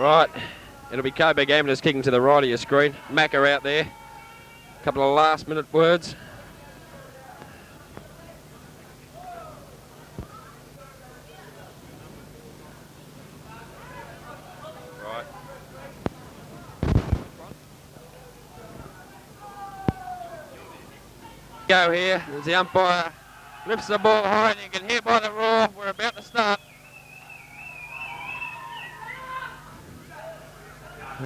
Right, it'll be Coburg Ambulance kicking to the right of your screen. Macca out there. A couple of last minute words. Right. Go here as the umpire lifts the ball high, and you can hear by the roar we're about to start.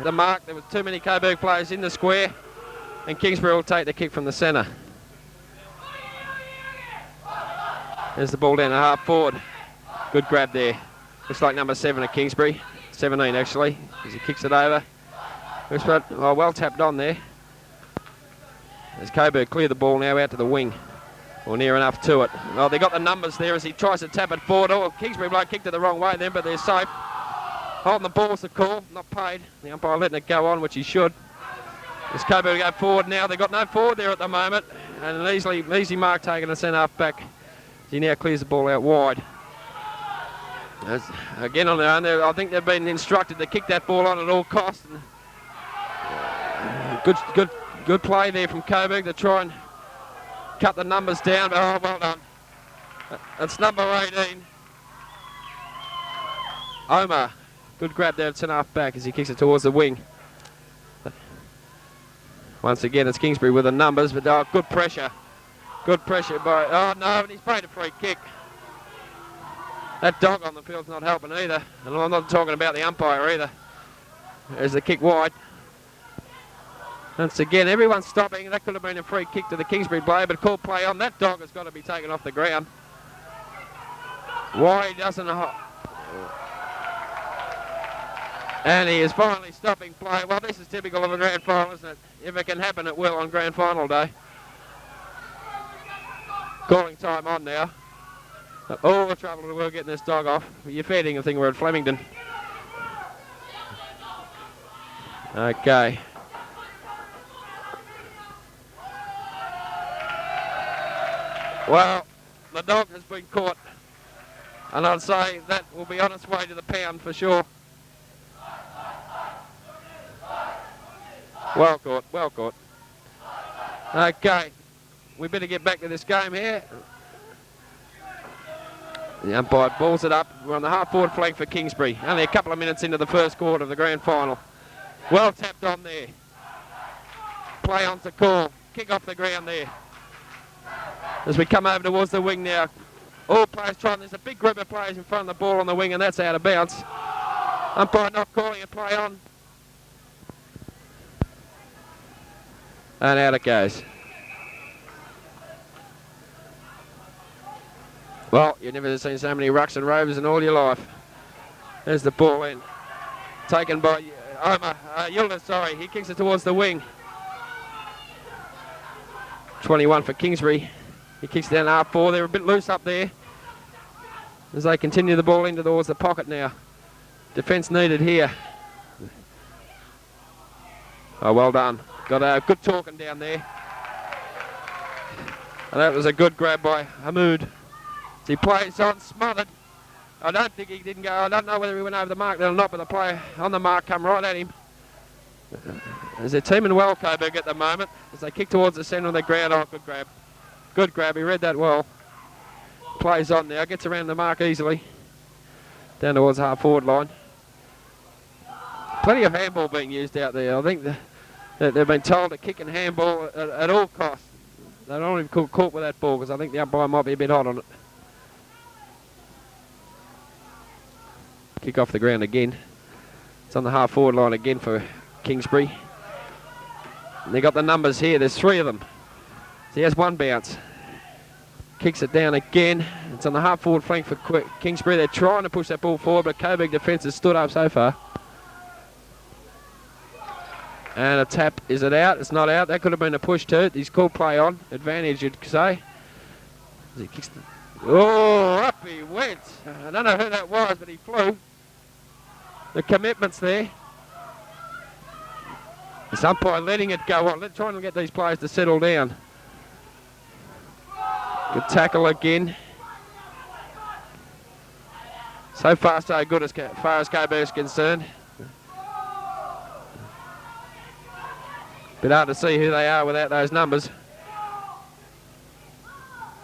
The mark, there was too many Coburg players in the square, and Kingsbury will take the kick from the centre. There's the ball down to half forward. Good grab there. Looks like number 7 at Kingsbury. 17 actually, as he kicks it over. Well tapped on there. As Coburg clear the ball now out to the wing, or near enough to it. Well, they got the numbers there as he tries to tap it forward. Oh, Kingsbury bloke kicked it the wrong way then, but they're safe. Holding the ball's the call, not paid. The umpire letting it go on, which he should. As Coburg go forward now, they've got no forward there at the moment, and an easy mark taken to send half back. He now clears the ball out wide. Again on their own, I think they've been instructed to kick that ball on at all costs. Good play there from Coburg to try and cut the numbers down. Oh, well done. That's number 18. Omar. Good grab there at centre half back as he kicks it towards the wing. Once again, it's Kingsbury with the numbers, but good pressure. Good pressure by... Oh, no, and he's paid a free kick. That dog on the field's not helping either. And I'm not talking about the umpire either. There's the kick wide. Once again, everyone's stopping. That could have been a free kick to the Kingsbury player, but called play on. That dog has got to be taken off the ground. Why he doesn't... And he is finally stopping play. Well, this is typical of a grand final, isn't it? If it can happen, it will on grand final day. Calling time on now. All the trouble in the world getting this dog off. You're feeding a thing we're at Flemington. Okay. Well, the dog has been caught. And I'd say that will be on its way to the pound for sure. Well caught, well caught. Okay, we better get back to this game here. The umpire balls it up. We're on the half-forward flank for Kingsbury. Only a couple of minutes into the first quarter of the grand final. Well tapped on there. Play on to call. Kick off the ground there. As we come over towards the wing now. All players trying. There's a big group of players in front of the ball on the wing, and that's out of bounds. Umpire not calling a play on. And out it goes. Well, you've never seen so many rucks and rovers in all your life. There's the ball in. Taken by Omar. Yildiz, sorry. He kicks it towards the wing. 21 for Kingsbury. He kicks it down half forward. They're a bit loose up there. As they continue the ball into towards the pocket now. Defence needed here. Oh, well done. Got a good talking down there. And that was a good grab by Hamoud. He plays on, smothered. I don't think he didn't go. I don't know whether he went over the mark there or not, but the player on the mark come right at him. As they're teaming well, Coburg, at the moment. As they kick towards the centre of the ground. Oh, good grab. Good grab. He read that well. Plays on now. Gets around the mark easily. Down towards the half-forward line. Plenty of handball being used out there. I think they've been told to kick and handball at all costs. They don't even get caught with that ball because I think the umpire might be a bit hot on it. Kick off the ground again. It's on the half-forward line again for Kingsbury. And they got the numbers here. There's 3 of them. So he has one bounce. Kicks it down again. It's on the half-forward flank for Kingsbury. They're trying to push that ball forward, but Coburg defence has stood up so far. And a tap. Is it out? It's not out. That could have been a push too. He's called play on. Advantage, you'd say. As he kicks up he went. I don't know who that was, but he flew. The commitment's there. This umpire letting it go on. Let's try and get these players to settle down. Good tackle again. So far, so good as far as Coburg's concerned. Bit hard to see who they are without those numbers.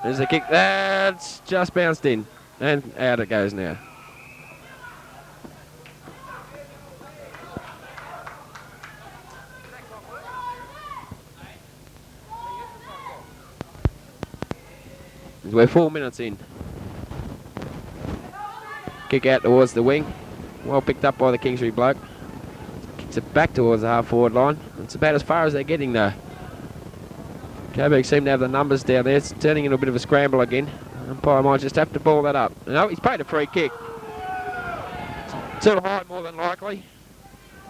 There's the kick. That's just bounced in. And out it goes now. We're 4 minutes in. Kick out towards the wing. Well picked up by the Kingsbury bloke. Kicks it back towards the half-forward line. It's about as far as they're getting though. Coburg seem to have the numbers down there. It's turning into a bit of a scramble again. Umpire might just have to ball that up. No, he's paid a free kick. Too high more than likely.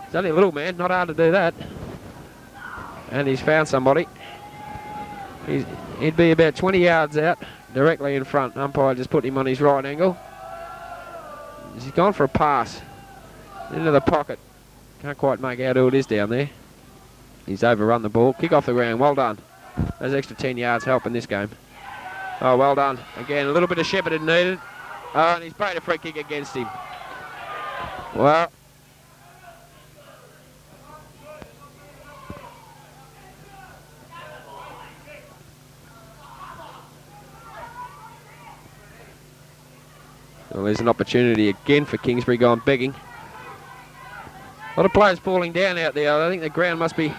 He's only a little man, not hard to do that. And he's found somebody. He'd be about 20 yards out, directly in front. Umpire just put him on his right angle. He's gone for a pass into the pocket. Can't quite make out who it is down there. He's overrun the ball. Kick off the ground. Well done. Those extra 10 yards help in this game. Oh, well done. Again, a little bit of shepherding needed. Oh, and he's paid a free kick against him. Well. Well, there's an opportunity again for Kingsbury going begging. A lot of players falling down out there. I think the ground must be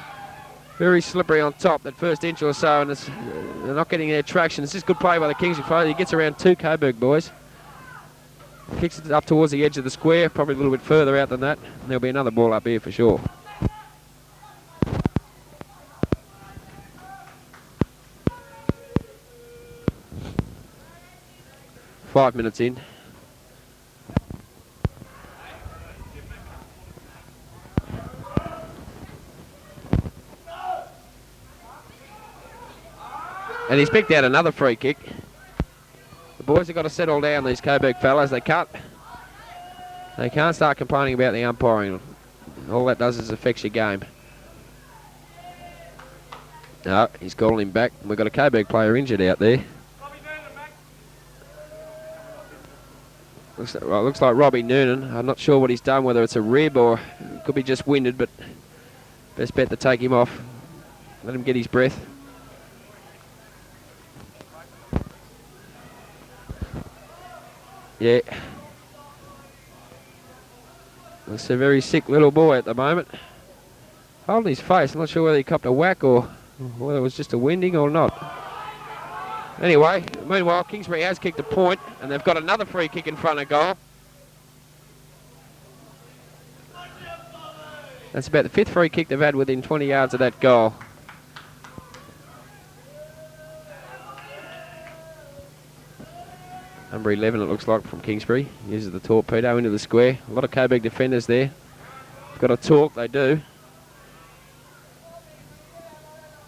very slippery on top, that first inch or so, and they're not getting their traction. It's just good play by the Kingsbury player. He gets around 2 Coburg boys. Kicks it up towards the edge of the square, probably a little bit further out than that. And there'll be another ball up here for sure. Five minutes in. And he's picked out another free kick. The boys have got to settle down, these Coburg fellas. They can't start complaining about the umpiring. All that does is affects your game. No, he's calling him back. We've got a Coburg player injured out there. Looks like Robbie Noonan. I'm not sure what he's done, whether it's a rib or it could be just winded, but best bet to take him off. Let him get his breath. Yeah. That's a very sick little boy at the moment. Holding his face. I'm not sure whether he copped a whack or whether it was just a winding or not. Anyway, meanwhile, Kingsbury has kicked a point, and they've got another free kick in front of goal. That's about the 5th free kick they've had within 20 yards of that goal. Number 11, it looks like, from Kingsbury. Uses the torpedo into the square. A lot of Coburg defenders there. Got to talk, they do.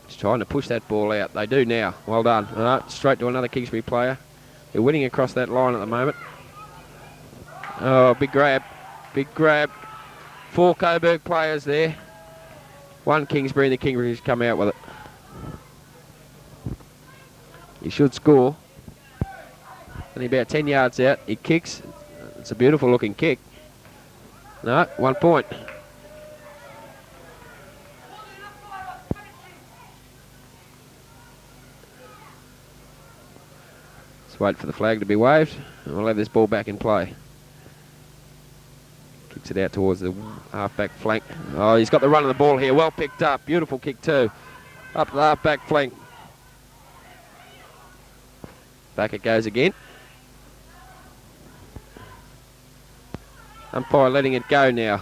Just trying to push that ball out. They do now. Well done. Straight to another Kingsbury player. They're winning across that line at the moment. Oh, big grab. Big grab. 4 Coburg players there. 1 Kingsbury, and the Kingsbury's come out with it. He should score. Only about 10 yards out. He kicks. It's a beautiful looking kick. No, 1 point. Let's wait for the flag to be waved, and we'll have this ball back in play. Kicks it out towards the half-back flank. Oh, he's got the run of the ball here. Well picked up. Beautiful kick too. Up the half-back flank. Back it goes again. Umpire letting it go now,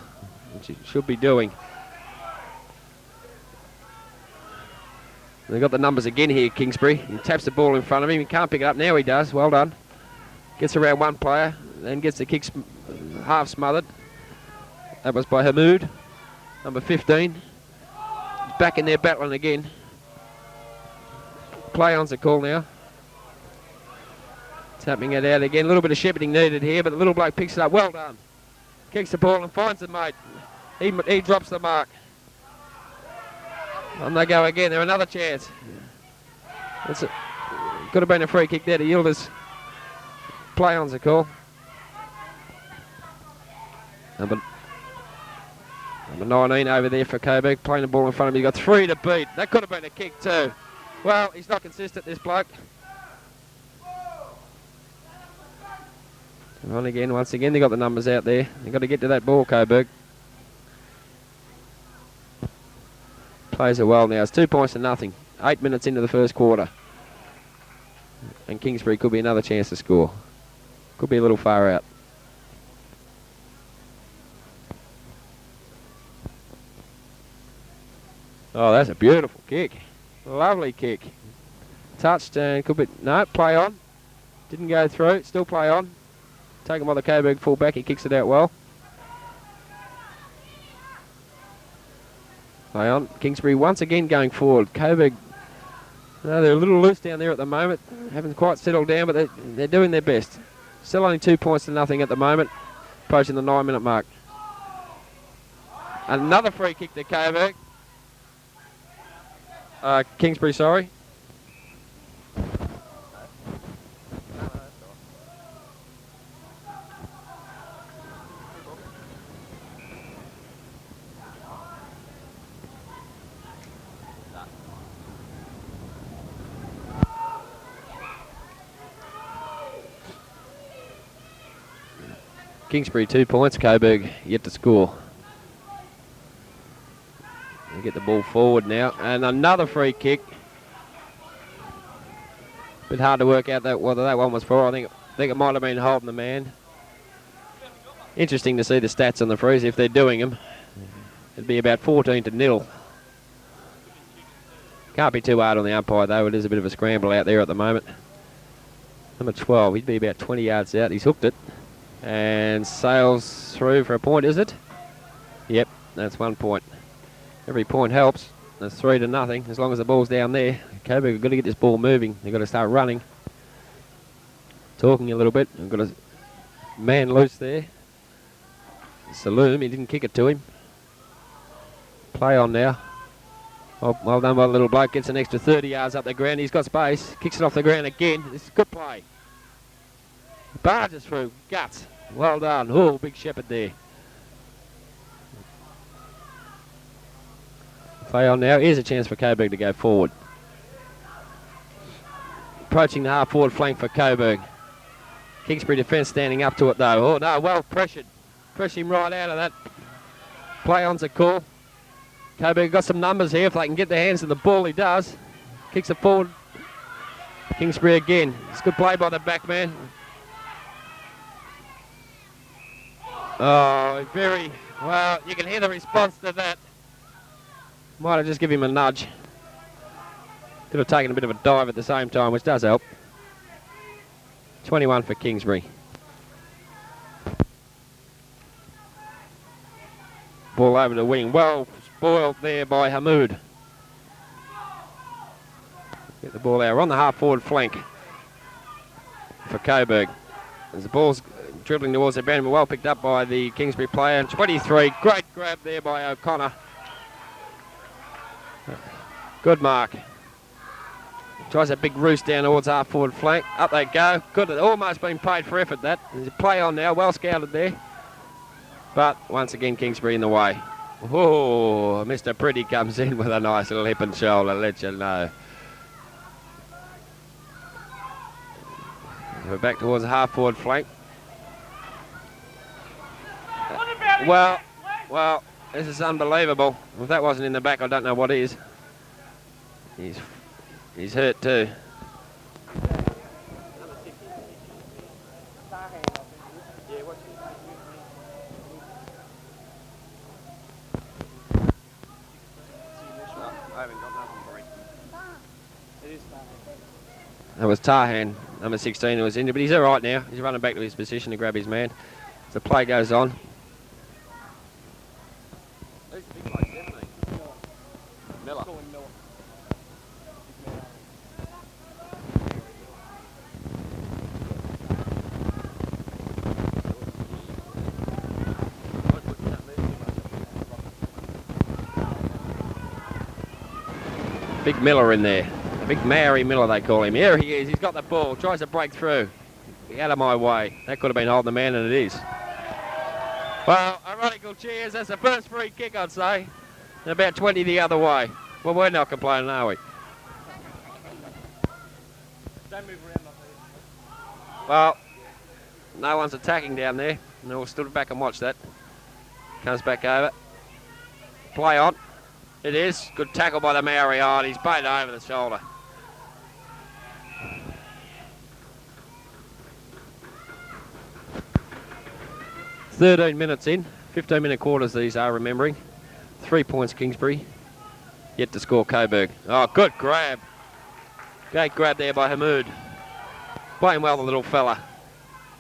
which he should be doing. They've got the numbers again here, Kingsbury. He taps the ball in front of him. He can't pick it up. Now he does. Well done. Gets around 1 player, then gets the kick half smothered. That was by Hamoud, number 15. He's back in there battling again. Play on's the call now. Tapping it out again. A little bit of shepherding needed here, but the little bloke picks it up. Well done. Kicks the ball and finds it, mate. He drops the mark. On they go again. They're another chance. That's it. Could have been a free kick there to Yildiz. Play on's the call. Number 19 over there for Coburg, playing the ball in front of him. He's got 3 to beat. That could have been a kick too. Well, he's not consistent, this bloke. On again, once again, they got the numbers out there. They've got to get to that ball, Coburg. Plays it well now. It's 2 points to nothing. 8 minutes into the first quarter. And Kingsbury could be another chance to score. Could be a little far out. Oh, that's a beautiful kick. Lovely kick. Touched and could be... No, play on. Didn't go through. Still play on. Taken by the Coburg fullback. He kicks it out well. Play on. Kingsbury once again going forward. Coburg, they're a little loose down there at the moment. Haven't quite settled down, but they're doing their best. Still only 2 points to nothing at the moment. Approaching the 9 minute mark. Another free kick to Coburg. Kingsbury, sorry. Kingsbury 2 points, Coburg yet to score. They get the ball forward now, and another free kick. Bit hard to work out whether that one was for. I think it might have been holding the man. Interesting to see the stats on the frees if they're doing them. It'd be about 14-0. Can't be too hard on the umpire though. It is a bit of a scramble out there at the moment. Number 12, he'd be about 20 yards out. He's hooked it. And sails through for a point, is it? Yep, that's 1 point. Every point helps. That's 3-0 as long as the ball's down there. Coburg have got to get this ball moving. They've got to start running. Talking a little bit. We've got a man loose there. Saloom, he didn't kick it to him. Play on now. Well done by the little bloke. Gets an extra 30 yards up the ground. He's got space. Kicks it off the ground again. This is a good play. Barges through. Guts. Well done. Oh, big shepherd there. Play on now. Here's a chance for Coburg to go forward. Approaching the half-forward flank for Coburg. Kingsbury defence standing up to it though. Oh no, well pressured. Press him right out of that. Play on's a call. Coburg got some numbers here. If they can get their hands to the ball, he does. Kicks it forward. Kingsbury again. It's a good play by the back man. Oh, very well. You can hear the response to that. Might have just given him a nudge. Could have taken a bit of a dive at the same time, which does help. 21 for Kingsbury. Ball over the wing. Well spoiled there by Hamoud. Get the ball out. We're on the half-forward flank for Coburg. As the ball's dribbling towards the band, well picked up by the Kingsbury player. 23, great grab there by O'Connor. Good mark. Tries a big roost down towards half-forward flank. Up they go. Good. Almost been paid for effort, that. There's a play on now. Well scouted there. But once again, Kingsbury in the way. Oh, Mr. Pretty comes in with a nice little hip and shoulder, let you know. We're back towards the half-forward flank. Well, this is unbelievable. If that wasn't in the back, I don't know what is. He's hurt too. That was Tarhan, number 16, who was injured, but he's all right now. He's running back to his position to grab his man. The play goes on. Miller. Big Miller in there. Big Maori Miller, they call him. Here he is. He's got the ball. Tries to break through. Out of my way. That could have been holding the man, and it is. Well, ironical cheers. That's the first free kick, I'd say. And about 20 the other way. Well, we're not complaining, are we? Don't move around up there. Well, no one's attacking down there. No, we'll stood back and watch that. Comes back over. Play on. It is. Good tackle by the Maori. Oh, he's baited over the shoulder. "13 minutes in. 15-minute quarters these are, remembering. 3 points Kingsbury. Yet to score Coburg. Oh, good grab. Great grab there by Hamoud. Playing well, the little fella.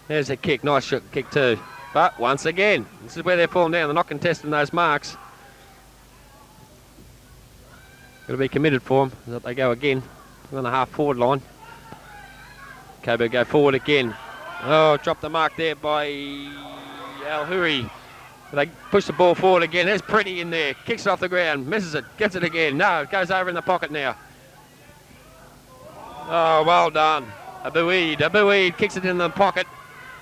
There's a kick. Nice shot kick too. But once again, this is where they're falling down. They're not contesting those marks. Got to be committed for them. That they go again. On the half-forward line. Coburg go forward again. Oh, dropped the mark there by Al-Huri. They push the ball forward again. There's Pretty in there. Kicks it off the ground. Misses it. Gets it again. No, it goes over in the pocket now. Oh, well done. Abuid kicks it in the pocket.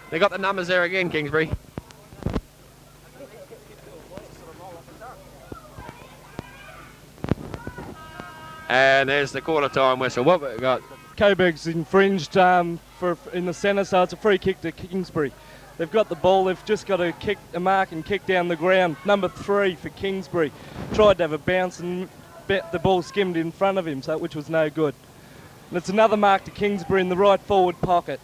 They got the numbers there again, Kingsbury. And there's the quarter time whistle. What we got? Coburg's infringed in the centre, so it's a free kick to Kingsbury. They've got the ball. They've just got to kick a mark and kick down the ground. Number 3 for Kingsbury. Tried to have a bounce and the ball skimmed in front of him, which was no good. And it's another mark to Kingsbury in the right forward pocket.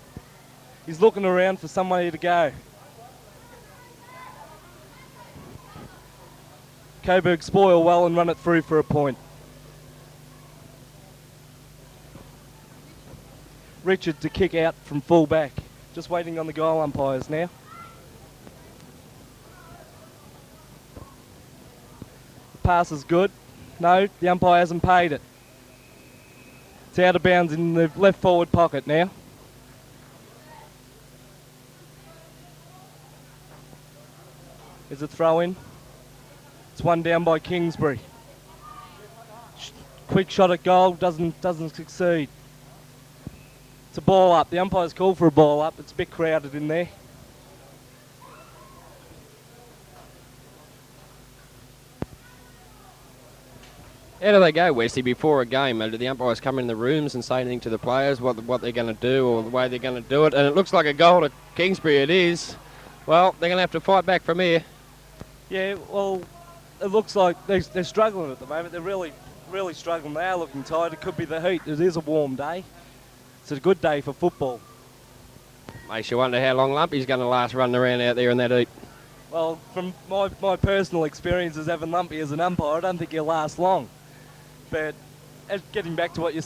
He's looking around for somewhere to go. Coburg spoil well and run it through for a point. Richard to kick out from full back. Just waiting on the goal umpires now. The pass is good. No, the umpire hasn't paid it. It's out of bounds in the left forward pocket now. Is it throw in? It's one down by Kingsbury. Quick shot at goal, doesn't succeed. It's a ball up. The umpire's called for a ball up. It's a bit crowded in there. How do they go, Westy, before a game? Do the umpires come in the rooms and say anything to the players, what they're going to do or the way they're going to do it? And it looks like a goal to Kingsbury, it is. Well, they're going to have to fight back from here. Yeah, well, it looks like they're struggling at the moment. They're really struggling. They are looking tired. It could be the heat. It is a warm day. It's a good day for football. Makes you wonder how long Lumpy's going to last running around out there in that heat. Well, from my personal experience as having Lumpy as an umpire, I don't think he'll last long. But getting back to what you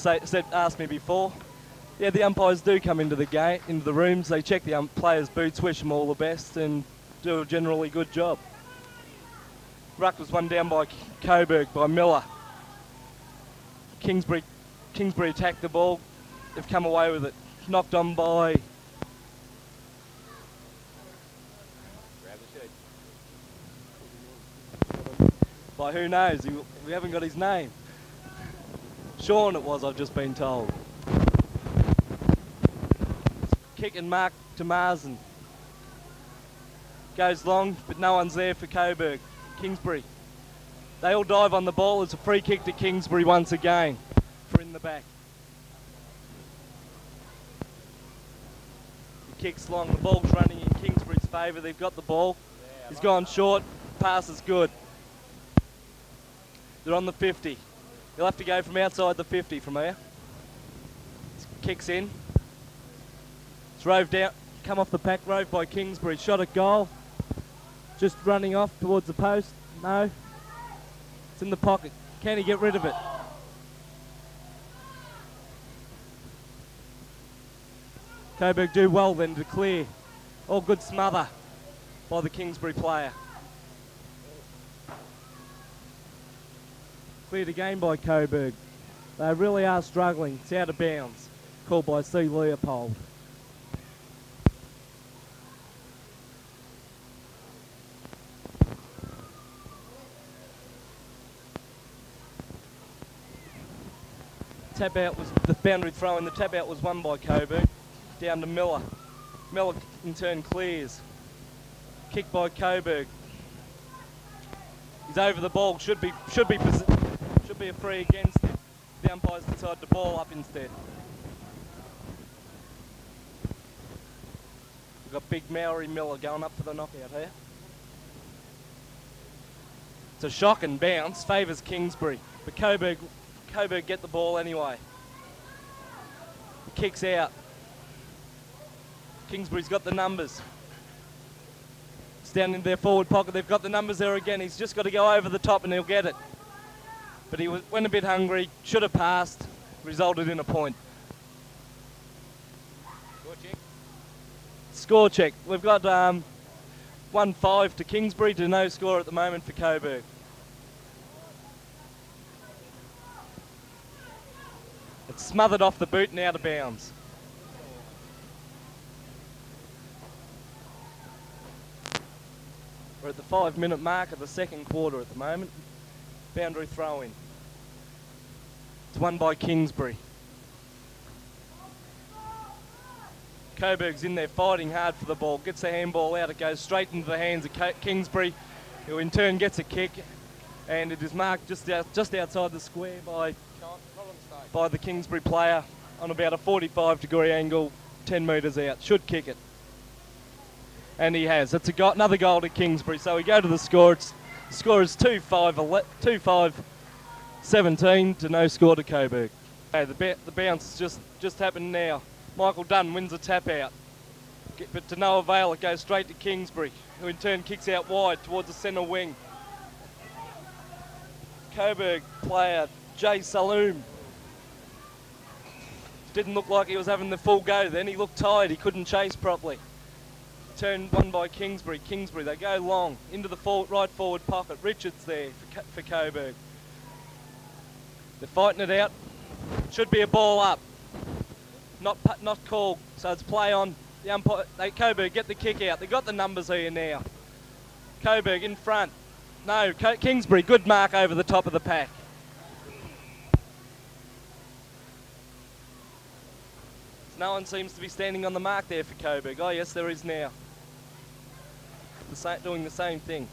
asked me before, yeah, the umpires do come into the game, into the rooms. They check the players' boots, wish them all the best, and do a generally good job. Ruck was one down by Coburg by Miller. Kingsbury attacked the ball. They've come away with it. Knocked on by... By who knows? We haven't got his name. Sean it was, I've just been told. Kick and mark to Marsden. Goes long, but no one's there for Coburg. Kingsbury. They all dive on the ball. It's a free kick to Kingsbury once again for in the back. The kick's long. The ball's running in Kingsbury's favour. They've got the ball. He's gone short. Pass is good. They're on the 50. He'll have to go from outside the 50 from here. Kicks in. It's roved out. Come off the pack, roved by Kingsbury. Shot at goal. Just running off towards the post. No. It's in the pocket. Can he get rid of it? Coburg do well then to clear. Oh, good smother by the Kingsbury player. Cleared again by Coburg. They really are struggling. It's out of bounds. Called by C. Leopold. Tap out was the boundary throw, and the tap out was won by Coburg. Down to Miller. Miller in turn clears. Kick by Coburg. He's over the ball. Should be a free against him. The umpires decide to ball up instead. We've got big Maori Miller going up for the knockout here. It's a shocking bounce, favours Kingsbury, but Coburg get the ball anyway. Kicks out. Kingsbury's got the numbers. It's down in their forward pocket. They've got the numbers there again. He's just got to go over the top and he'll get it. But he went a bit hungry, should have passed, resulted in a point. Score check. Score check. We've got 1-5 to Kingsbury to no score at the moment for Coburg. It's smothered off the boot and out of bounds. We're at the 5-minute mark of the second quarter at the moment. Boundary throw in. It's won by Kingsbury. Coburg's in there fighting hard for the ball. Gets the handball out. It goes straight into the hands of Kingsbury, who in turn gets a kick. And it is marked just outside the square by the Kingsbury player on about a 45-degree angle, 10 metres out. Should kick it. And he has. It's another goal to Kingsbury. So we go to the score. The score is 2-5-17 to no score to Coburg. Okay, the bounce just happened now. Michael Dunn wins a tap out. But to no avail, it goes straight to Kingsbury, who in turn kicks out wide towards the centre wing. Coburg player Jay Saloom didn't look like he was having the full go then. He looked tired. He couldn't chase properly. Turn won by Kingsbury. Kingsbury, they go long into the right forward pocket. Richards there for Coburg. They're fighting it out. Should be a ball up. Not called. So it's play on. The umpire. Coburg get the kick out. They got the numbers here now. Coburg in front. No, Kingsbury. Good mark over the top of the pack. No one seems to be standing on the mark there for Coburg. Oh yes, there is now. Doing the same thing.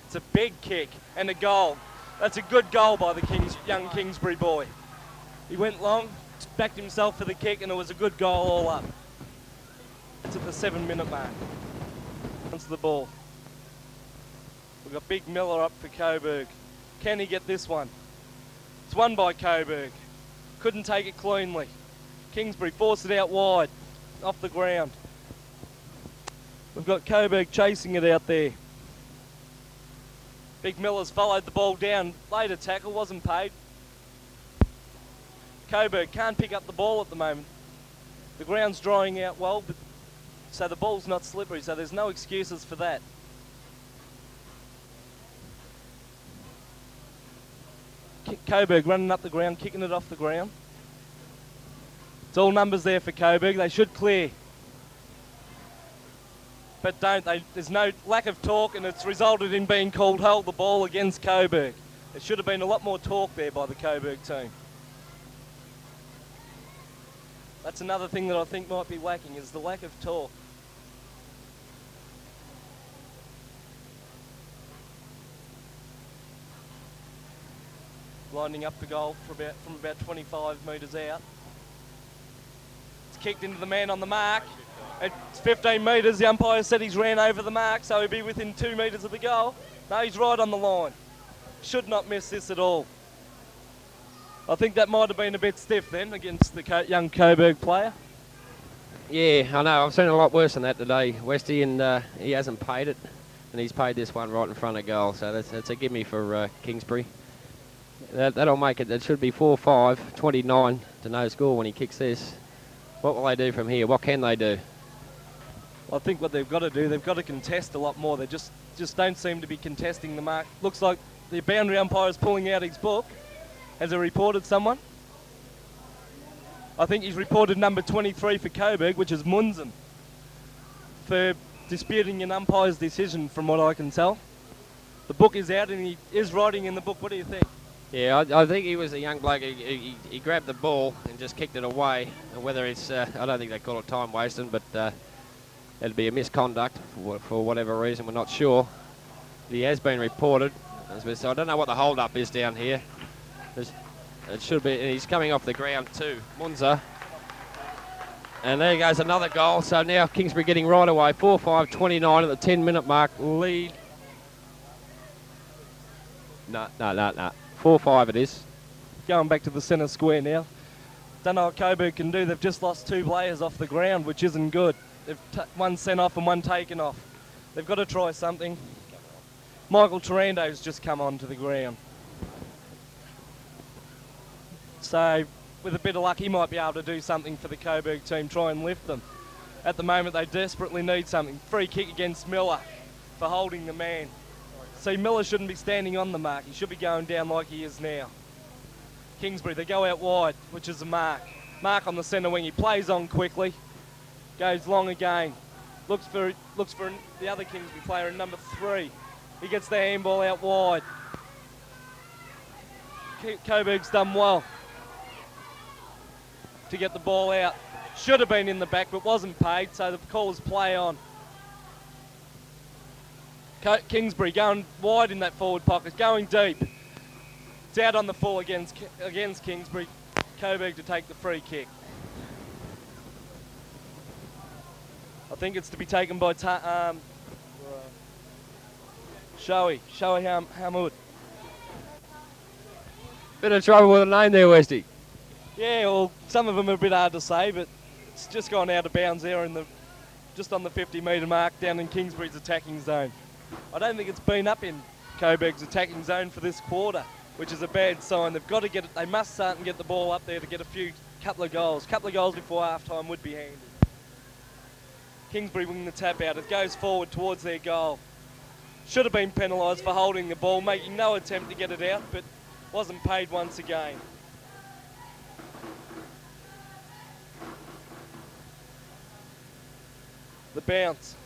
It's a big kick and a goal. That's a good goal by the young Kingsbury boy. He went long, backed himself for the kick, and it was a good goal all up. It's at the 7-minute mark. Onto the ball. We've got Big Miller up for Coburg. Can he get this one? It's won by Coburg. Couldn't take it cleanly. Kingsbury forced it out wide, off the ground. We've got Coburg chasing it out there. Big Miller's followed the ball down. Later tackle, wasn't paid. Coburg can't pick up the ball at the moment. The ground's drying out well, so the ball's not slippery, so there's no excuses for that. Coburg running up the ground, kicking it off the ground. It's all numbers there for Coburg. They should clear. But there's no lack of talk, and it's resulted in being called hold the ball against Coburg. There should have been a lot more talk there by the Coburg team. That's another thing that I think might be lacking, is the lack of talk. Lining up for goal from about 25 metres out. It's kicked into the man on the mark. It's 15 metres. The umpire said he's ran over the mark, so he'll be within 2 metres of the goal. No, he's right on the line. Should not miss this at all. I think that might have been a bit stiff then against the young Coburg player. Yeah, I know. I've seen a lot worse than that today, Westy, and he hasn't paid it, and he's paid this one right in front of goal. So that's a gimme for Kingsbury. That'll make it. It should be 4-5, 29 to no score when he kicks this. What will they do from here? What can they do? I think what they've got to do, they've got to contest a lot more. They just don't seem to be contesting the mark. Looks like the boundary umpire is pulling out his book. Has he reported someone? I think he's reported number 23 for Coburg, which is Munzen, for disputing an umpire's decision, from what I can tell. The book is out and he is writing in the book. What do you think? Yeah, I think he was a young bloke. He grabbed the ball and just kicked it away. And whether it's, I don't think they call it time wasting, but It'd be a misconduct for whatever reason, we're not sure. He has been reported, so I don't know what the hold-up is down here. It should be, he's coming off the ground too, Munza. And there goes another goal, so now Kingsbury getting right away, 4-5-29 at the 10-minute mark, lead. No, 4-5 it is. Going back to the centre square now. Don't know what Coburg can do, they've just lost 2 players off the ground, which isn't good. They've one sent off and one taken off. They've got to try something. Michael Tarando's just come onto the ground. So, with a bit of luck, he might be able to do something for the Coburg team, try and lift them. At the moment, they desperately need something. Free kick against Miller for holding the man. See, Miller shouldn't be standing on the mark. He should be going down like he is now. Kingsbury, they go out wide, which is a mark. Mark on the centre wing. He plays on quickly. Goes long again. Looks for the other Kingsbury player in number 3. He gets the handball out wide. Coburg's done well to get the ball out. Should have been in the back, but wasn't paid, so the call is play on. Kingsbury going wide in that forward pocket, going deep. It's out on the full against Kingsbury. Coburg to take the free kick. I think it's to be taken by Shoei Hamoud. Bit of trouble with the name there, Westy. Yeah, well, some of them are a bit hard to say, but it's just gone out of bounds there just on the 50-metre mark down in Kingsbury's attacking zone. I don't think it's been up in Coburg's attacking zone for this quarter, which is a bad sign. They've got to get it. They must start and get the ball up there to get couple of goals. Couple of goals before half-time would be handy. Kingsbury winning the tap out. It goes forward towards their goal. Should have been penalised for holding the ball, making no attempt to get it out, but wasn't paid once again. The bounce.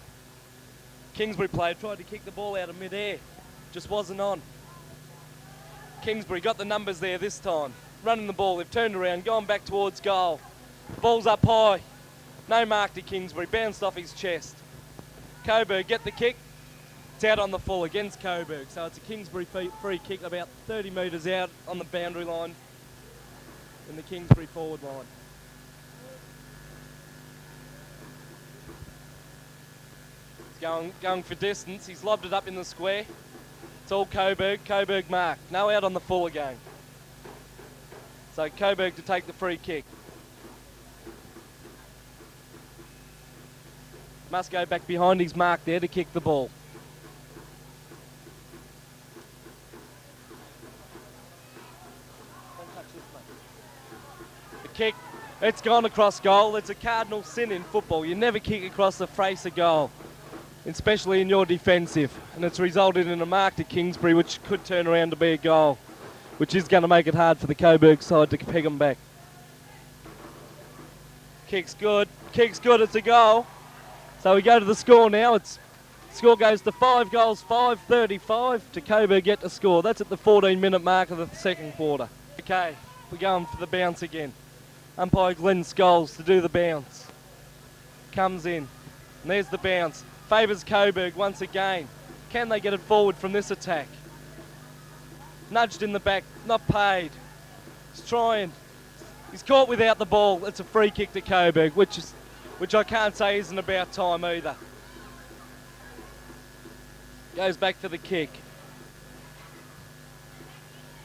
Kingsbury player tried to kick the ball out of mid-air. Just wasn't on. Kingsbury got the numbers there this time. Running the ball, they've turned around, gone back towards goal. Ball's up high. No mark to Kingsbury, bounced off his chest. Coburg get the kick. It's out on the full against Coburg. So it's a Kingsbury free kick about 30 metres out on the boundary line in the Kingsbury forward line. He's going for distance. He's lobbed it up in the square. It's all Coburg. Coburg mark. No out on the full again. So Coburg to take the free kick. Must go back behind his mark there to kick the ball. The kick, it's gone across goal. It's a cardinal sin in football. You never kick across the face of goal, especially in your defensive. And it's resulted in a mark to Kingsbury, which could turn around to be a goal, which is going to make it hard for the Coburg side to peg them back. Kick's good. Kick's good. It's a goal. So we go to the score now. Score goes to 5 goals, 5-35 to Coburg yet to score. That's at the 14-minute mark of the second quarter. Okay, we're going for the bounce again. Umpire Glenn Scholes to do the bounce. Comes in. And there's the bounce. Favours Coburg once again. Can they get it forward from this attack? Nudged in the back, not paid. He's trying. He's caught without the ball. It's a free kick to Coburg, which I can't say isn't about time either. Goes back for the kick.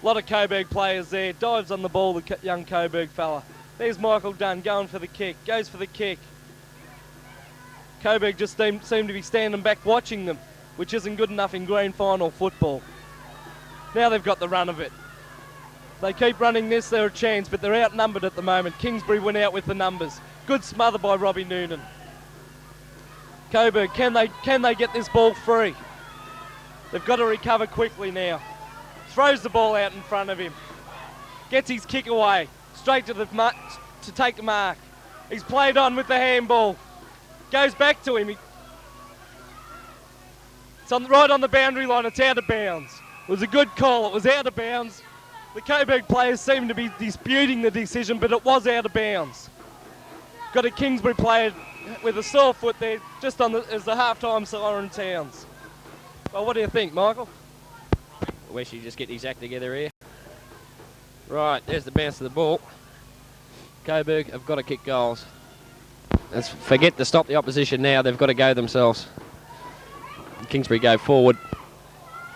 A lot of Coburg players there. Dives on the ball, the young Coburg fella. There's Michael Dunn going for the kick. Goes for the kick. Coburg just seem to be standing back watching them, which isn't good enough in grand final football. Now they've got the run of it. They keep running this, they're a chance, but they're outnumbered at the moment. Kingsbury went out with the numbers. Good smother by Robbie Noonan. Coburg, can they get this ball free? They've got to recover quickly now. Throws the ball out in front of him. Gets his kick away. Straight to take the mark. He's played on with the handball. Goes back to him. It's right on the boundary line. It's out of bounds. It was a good call. It was out of bounds. The Coburg players seem to be disputing the decision, but it was out of bounds. Got a Kingsbury player with a sore foot there, just on as the half-time siren sounds. Well, what do you think, Michael? Where's she just getting his act together here? Right, there's the bounce of the ball. Coburg have got to kick goals. Let's forget to stop the opposition now. They've got to go themselves. Kingsbury go forward.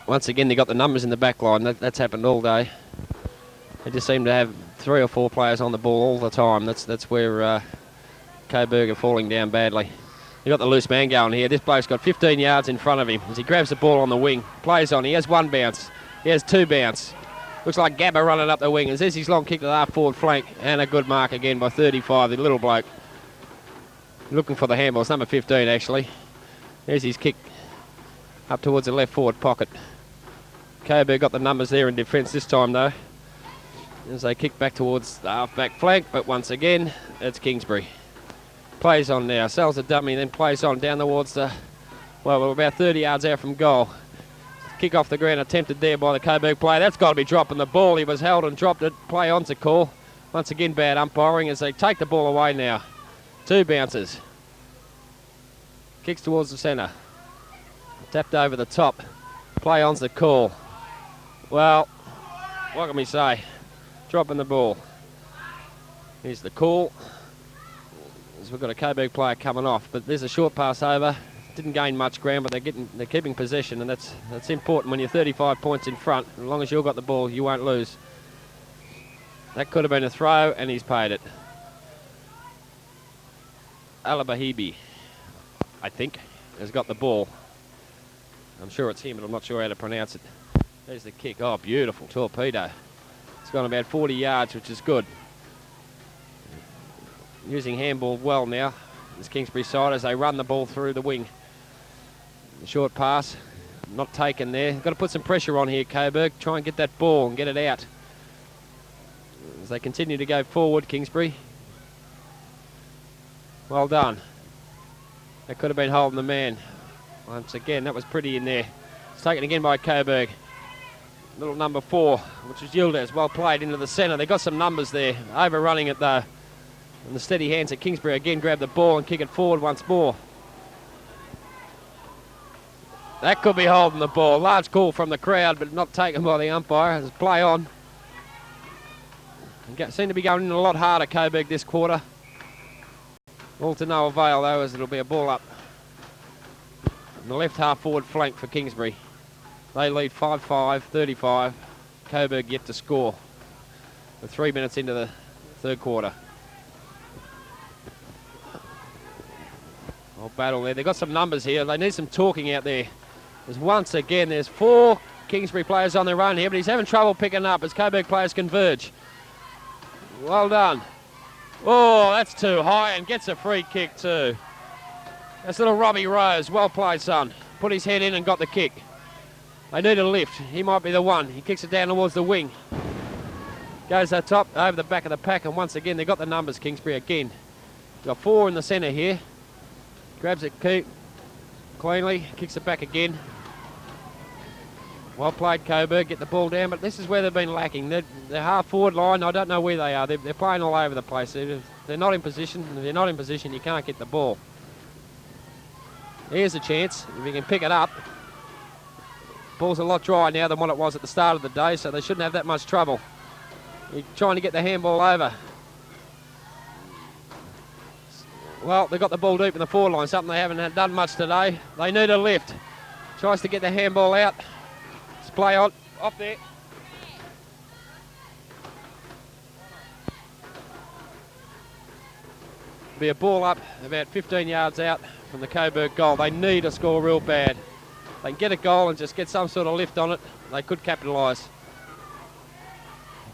Once again, they got the numbers in the back line. That's happened all day. They just seem to have 3 or 4 players on the ball all the time. That's where Coburg are falling down badly. You've got the loose man going here. This bloke's got 15 yards in front of him as he grabs the ball on the wing. Plays on. He has 1 bounce. He has 2 bounce. Looks like Gabba running up the wing. As there's his long kick to the half forward flank. And a good mark again by 35, the little bloke. Looking for the handball. It's number 15, actually. There's his kick up towards the left forward pocket. Coburg got the numbers there in defence this time, though, as they kick back towards the half-back flank. But once again, it's Kingsbury. Plays on now. Sells a dummy, then plays on down towards the... Well, we're about 30 yards out from goal. Kick off the ground attempted there by the Coburg player. That's got to be dropping the ball. He was held and dropped it. Play on to call. Once again, bad umpiring as they take the ball away now. 2 bounces. Kicks towards the centre. Tapped over the top. Play on's the call. Well, what can we say? Dropping the ball. Here's the call. As we've got a Coburg player coming off, but there's a short pass over. Didn't gain much ground, but they're keeping possession, and that's important when you're 35 points in front. As long as you've got the ball, you won't lose. That could have been a throw, and he's paid it. Alabahibi, I think, has got the ball. I'm sure it's him, but I'm not sure how to pronounce it. There's the kick. Oh, beautiful torpedo. It's gone about 40 yards, which is good. Using handball well now. This Kingsbury side as they run the ball through the wing. The short pass, not taken there. Got to put some pressure on here, Coburg. Try and get that ball and get it out. As they continue to go forward, Kingsbury. Well done. That could have been holding the man. Once again, that was pretty in there. It's taken again by Coburg. Little number 4, which is Yildiz. Well played into the centre. They got some numbers there. Overrunning it though. And the steady hands at Kingsbury again grab the ball and kick it forward once more. That could be holding the ball. Large call from the crowd, but not taken by the umpire. As play on. Seem to be going in a lot harder, Coburg, this quarter. All to no avail though, as it'll be a ball up. On the left half forward flank for Kingsbury. They lead 5-5, 35. Coburg yet to score. We're 3 minutes into the third quarter. Oh, battle there. They've got some numbers here. They need some talking out there. Once again, there's 4 Kingsbury players on their run here, but he's having trouble picking up as Coburg players converge. Well done. Oh, that's too high and gets a free kick too. That's little Robbie Rose. Well played, son. Put his head in and got the kick. They need a lift. He might be the one. He kicks it down towards the wing. Goes that top over the back of the pack, and once again, they've got the numbers, Kingsbury again. Got 4 in the centre here. Grabs it cleanly, kicks it back again. Well played, Coburg, get the ball down, but this is where they've been lacking. They're half forward line, I don't know where they are. They're playing all over the place. They're not in position. If they're not in position, you can't get the ball. Here's a chance, if you can pick it up. Ball's a lot drier now than what it was at the start of the day, so they shouldn't have that much trouble. You're trying to get the handball over. Well, they've got the ball deep in the forward line, something they haven't done much today. They need a lift. Tries to get the handball out. Let's play on, off there. Be a ball up about 15 yards out from the Coburg goal. They need a score real bad. They can get a goal and just get some sort of lift on it, they could capitalise.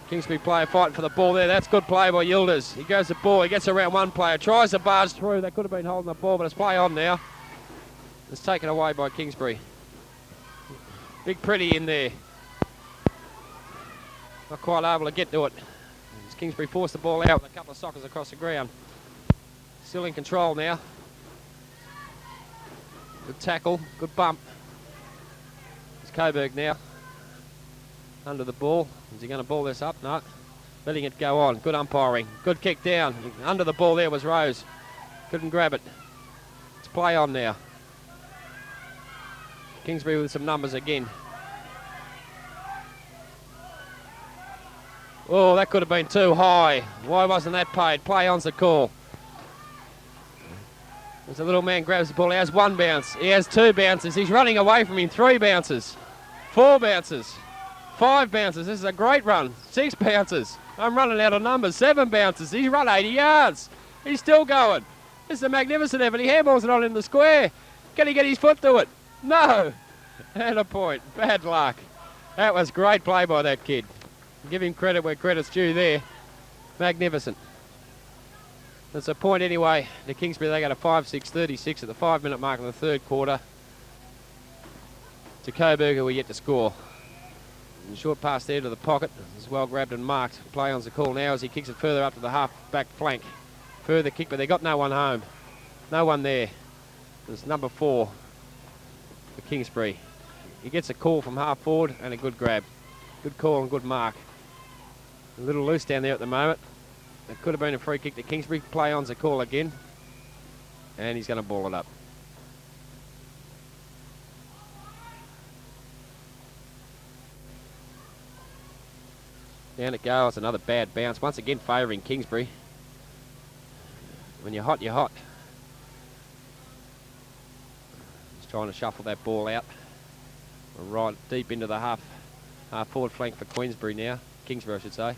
Kingsbury player fighting for the ball there. That's good play by Yildiz. He goes the ball, he gets around one player, tries to barge through. They could have been holding the ball, but it's play on now. It's taken away by Kingsbury. Big Pretty in there. Not quite able to get to it. As Kingsbury forced the ball out with a couple of sockers across the ground. Still in control now. Good tackle, good bump. It's Coburg now. Under the ball. Is he going to ball this up? No. Letting it go on. Good umpiring. Good kick down. Under the ball there was Rose. Couldn't grab it. Play on now. Kingsbury with some numbers again. Oh, that could have been too high. Why wasn't that paid? Play on's the call. As the little man grabs the ball, he has one bounce. He has two bounces. He's running away from him. 3 bounces. 4 bounces. 5 bounces. This is a great run. 6 bounces. I'm running out of numbers. 7 bounces. He's run 80 yards. He's still going. This is a magnificent effort. He handballs it on in the square. Can he get his foot to it? No. And a point. Bad luck. That was great play by that kid. Give him credit where credit's due there. Magnificent. That's a point anyway. The Kingsbury, they got a 5-6-36 at the 5-minute mark of the third quarter. To Coburg, who are yet to score. And short pass there to the pocket. It's well grabbed and marked. Play on's the call now as he kicks it further up to the half-back flank. Further kick, but they got no one home. No one there. It's number 4 for Kingsbury. He gets a call from half forward and a good grab. Good call and good mark. A little loose down there at the moment. It could have been a free kick to Kingsbury. Play on's a call again. And he's going to ball it up. Down it goes. Another bad bounce. Once again favouring Kingsbury. When you're hot, you're hot. He's trying to shuffle that ball out. Right deep into the half forward flank for Queensbury now. Kingsbury, I should say.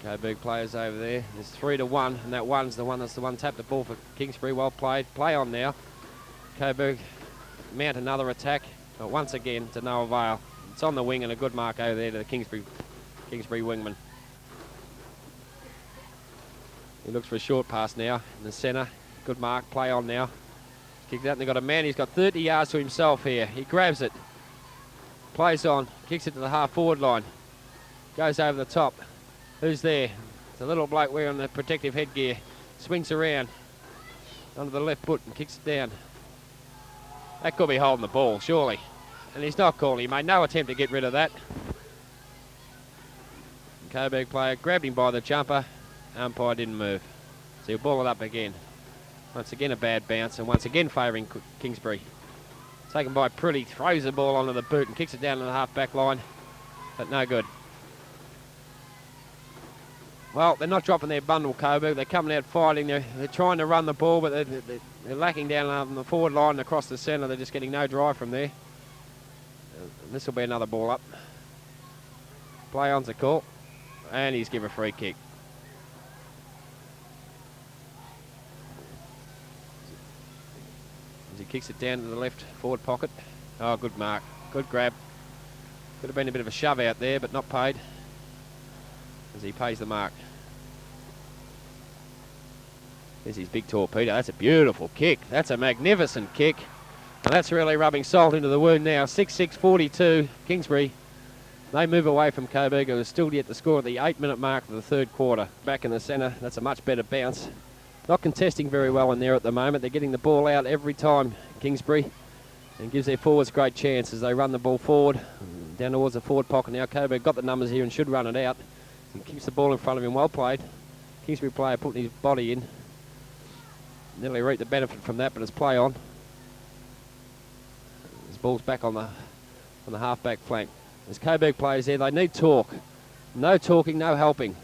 Coburg players over there. There's 3-1, and that one's the one tapped the ball for Kingsbury. Well played. Play on now. Coburg mount another attack, but once again to no avail. It's on the wing and a good mark over there to the Kingsbury wingman. He looks for a short pass now in the centre. Good mark. Play on now. Kicked out and they've got a man. He's got 30 yards to himself here. He grabs it. Plays on. Kicks it to the half forward line. Goes over the top. Who's there? It's a little bloke wearing the protective headgear. Swings around onto the left foot and kicks it down. That could be holding the ball, surely. And he's not calling. He made no attempt to get rid of that. Coburg player grabbed him by the jumper. Umpire didn't move. So he'll ball it up again. Once again a bad bounce and once again favouring Kingsbury. Taken by Pretty, throws the ball onto the boot and kicks it down to the half-back line. But no good. Well, they're not dropping their bundle, Coburg. They're coming out fighting. They're trying to run the ball, but they're lacking down on the forward line across the centre. They're just getting no drive from there. This will be another ball up. Play on's a call. And he's given a free kick. As he kicks it down to the left forward pocket. Oh, good mark. Good grab. Could have been a bit of a shove out there, but not paid. As he pays the mark. There's his big torpedo. That's a beautiful kick. That's a magnificent kick. And that's really rubbing salt into the wound now. 6-6-42, Kingsbury. They move away from Coburg, who is still yet to score at the 8-minute mark of the third quarter. Back in the centre, that's a much better bounce. Not contesting very well in there at the moment. They're getting the ball out every time, Kingsbury, and gives their forwards great chance as they run the ball forward. Down towards the forward pocket now. Coburg got the numbers here and should run it out. He keeps the ball in front of him. Well played. Kingsbury player putting his body in. Nearly reaped the benefit from that, but it's play on. His ball's back on the half-back flank. There's Coburg players there. They need talk. No talking, no helping.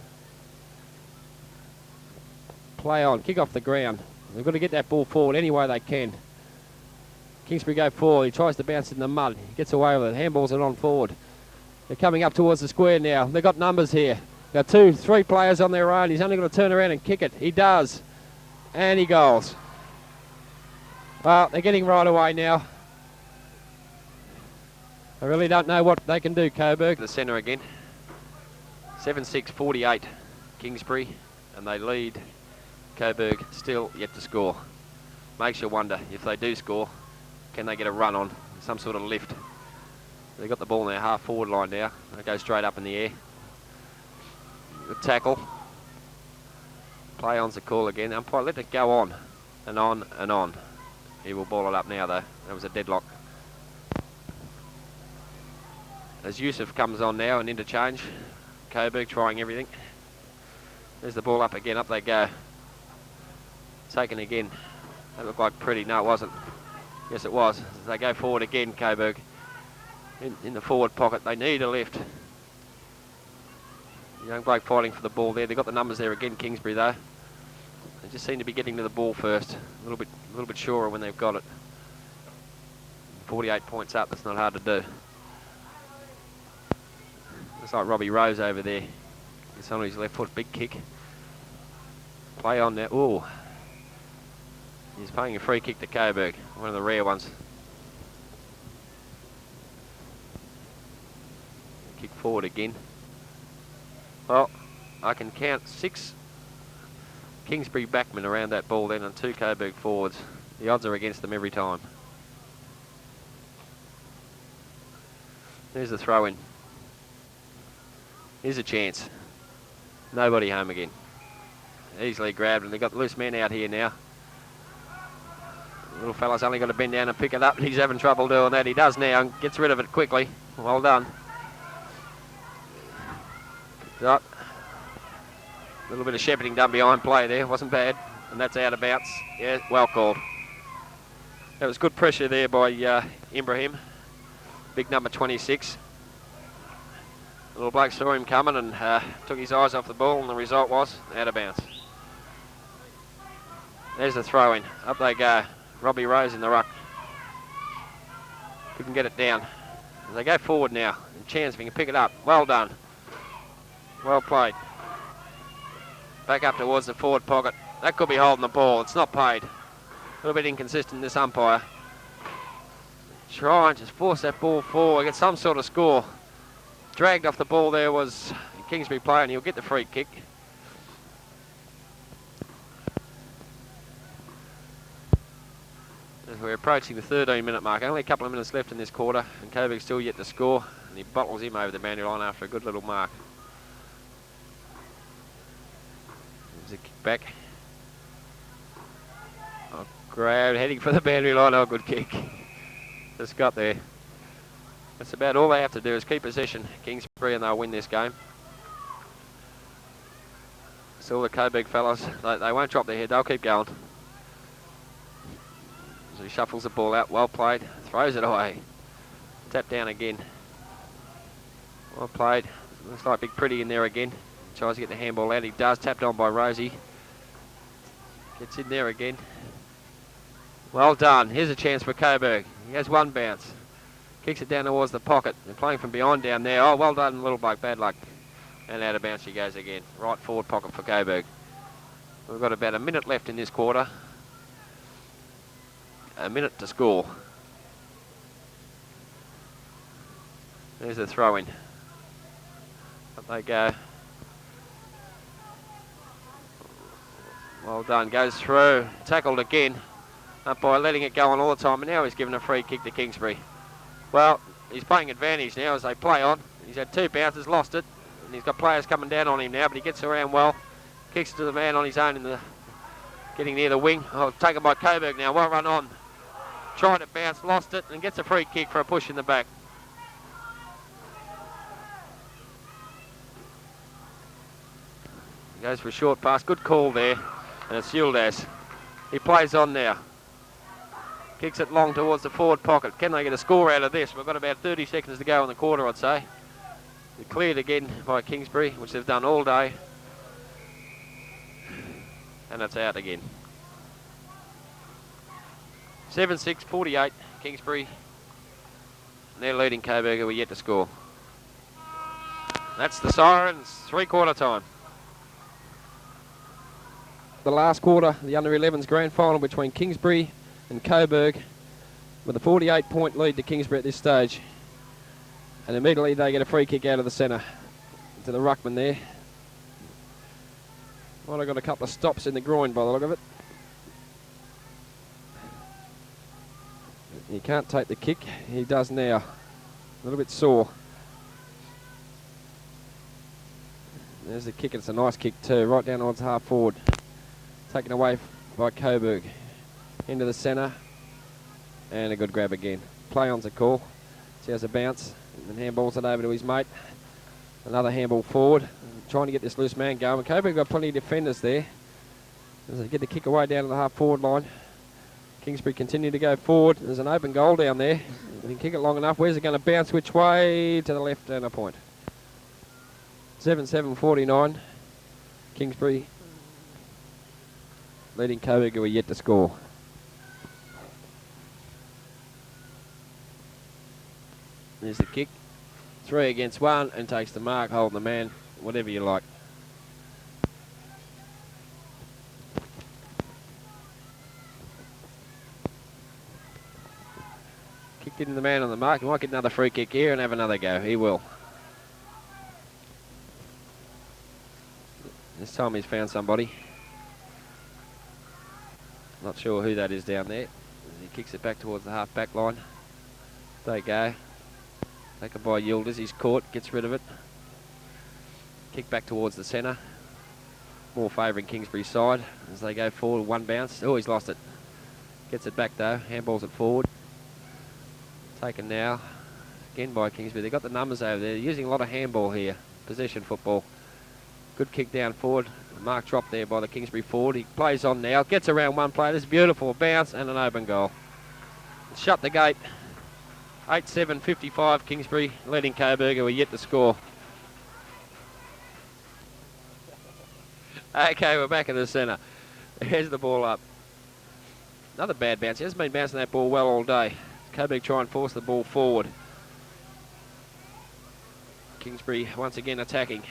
Play on. Kick off the ground. They've got to get that ball forward any way they can. Kingsbury go forward. He tries to bounce it in the mud. He gets away with it. Handballs it on forward. They're coming up towards the square now. They've got numbers here. Got 2, 3 players on their own. He's only got to turn around and kick it. He does. And he goals. Well, they're getting right away now. I really don't know what they can do, Coburg. The centre again. 7-6-48, Kingsbury. And they lead. Coburg still yet to score. Makes you wonder, if they do score, can they get a run on, some sort of lift? They've got the ball in their half forward line now. They go straight up in the air. The tackle. Play on's the call again. Umpire let it go on and on and on. He will ball it up now though. That was a deadlock. As Yusuf comes on now, an interchange. Coburg trying everything. There's the ball up again. Up they go. Taken again. That looked like pretty. No, it wasn't. Yes, it was. As they go forward again, Coburg. In the forward pocket. They need a lift. Young bloke fighting for the ball there. They've got the numbers there again, Kingsbury, though. They just seem to be getting to the ball first. A little bit surer when they've got it. 48 points up. That's not hard to do. Looks like Robbie Rose over there. It's on his left foot. Big kick. Play on there. Ooh. He's playing a free kick to Coburg. One of the rare ones. Kick forward again. Well, I can count 6 Kingsbury backmen around that ball then and 2 Coburg forwards. The odds are against them every time. There's the throw in. Here's a chance. Nobody home again. Easily grabbed, and they've got the loose man out here now. The little fella's only got to bend down and pick it up, and he's having trouble doing that. He does now and gets rid of it quickly. Well done. Up. A little bit of shepherding done behind play there. Wasn't bad. And that's out of bounds. Yeah, well called. That was good pressure there by Ibrahim. Big number 26. The little bloke saw him coming and took his eyes off the ball, and the result was out of bounds. There's the throw in. Up they go. Robbie Rose in the ruck. Couldn't get it down. And they go forward now. And chance if he can pick it up. Well done. Well played. Back up towards the forward pocket. That could be holding the ball. It's not paid. A little bit inconsistent, this umpire. Try and just force that ball forward. Get some sort of score. Dragged off the ball there was a Kingsbury player, and he'll get the free kick. As we're approaching the 13-minute mark. Only a couple of minutes left in this quarter, and Coburg's still yet to score. And he bottles him over the boundary line after a good little mark. There's a kick back. Oh, grabbed, heading for the boundary line. Oh, good kick. Just got there. That's about all they have to do is keep possession, Kingsbury, and they'll win this game. Still the Coburg fellas, they won't drop their head, they'll keep going. So he shuffles the ball out, well played, throws it away. Tap down again. Well played. Looks like Big Pretty in there again. Tries to get the handball out, he does, tapped on by Rosie. Gets in there again. Well done, here's a chance for Coburg. He has one bounce. Kicks it down towards the pocket. They're playing from behind down there. Oh, well done, little bloke, bad luck. And out of bounds she goes again. Right forward pocket for Coburg. We've got about a minute left in this quarter. A minute to score. There's the throw in. Up they go. Well done, goes through. Tackled again. Up by letting it go on all the time, and now he's given a free kick to Kingsbury. Well, he's playing advantage now as they play on. He's had 2 bounces, lost it, and he's got players coming down on him now, but he gets around well. Kicks it to the man on his own in the getting near the wing. Oh, taken by Coburg now, well run on. Tried to bounce, lost it, and gets a free kick for a push in the back. He goes for a short pass, good call there, and it's Yildiz. He plays on now. Kicks it long towards the forward pocket. Can they get a score out of this? We've got about 30 seconds to go in the quarter, I'd say. They're cleared again by Kingsbury, which they've done all day. And it's out again. 7-6, 48, Kingsbury. They're leading Coburg, who are yet to score. That's the sirens, 3-quarter time. The last quarter, the under-11s grand final between Kingsbury and Coburg, with a 48-point lead to Kingsbury at this stage. And immediately they get a free kick out of the centre to the ruckman there. Well, I got a couple of stops in the groin by the look of it. He can't take the kick. He does now. A little bit sore. There's the kick. It's a nice kick too, right down towards half forward. Taken away by Coburg. Into the centre, and a good grab again. Play on's a call. So he has a bounce, and handballs it over to his mate. Another handball forward. Trying to get this loose man going. Coburg got plenty of defenders there. As they get the kick away down to the half-forward line. Kingsbury continue to go forward. There's an open goal down there. They can kick it long enough. Where's it going to bounce? Which way? To the left and a point. 7-7-49. Kingsbury leading Coburg, who are yet to score. There's the kick. 3 against 1 and takes the mark, holding the man, whatever you like. Kicked in the man on the mark. He might get another free kick here and have another go. He will. This time he's found somebody. Not sure who that is down there. He kicks it back towards the half-back line. They go. Taken by Yildiz. He's caught. Gets rid of it. Kick back towards the centre. More favouring Kingsbury's side as they go forward. One bounce. Oh, he's lost it. Gets it back though. Handballs it forward. Taken now. Again by Kingsbury. They've got the numbers over there. They're using a lot of handball here. Possession football. Good kick down forward. Mark drop there by the Kingsbury forward. He plays on now. Gets around one player. This is beautiful. Bounce and an open goal. Shut the gate. 8-7-55 Kingsbury leading Coburg, who are yet to score. Okay, we're back in the centre. Here's the ball up. Another bad bounce. He hasn't been bouncing that ball well all day. Coburg try and force the ball forward. Kingsbury once again attacking.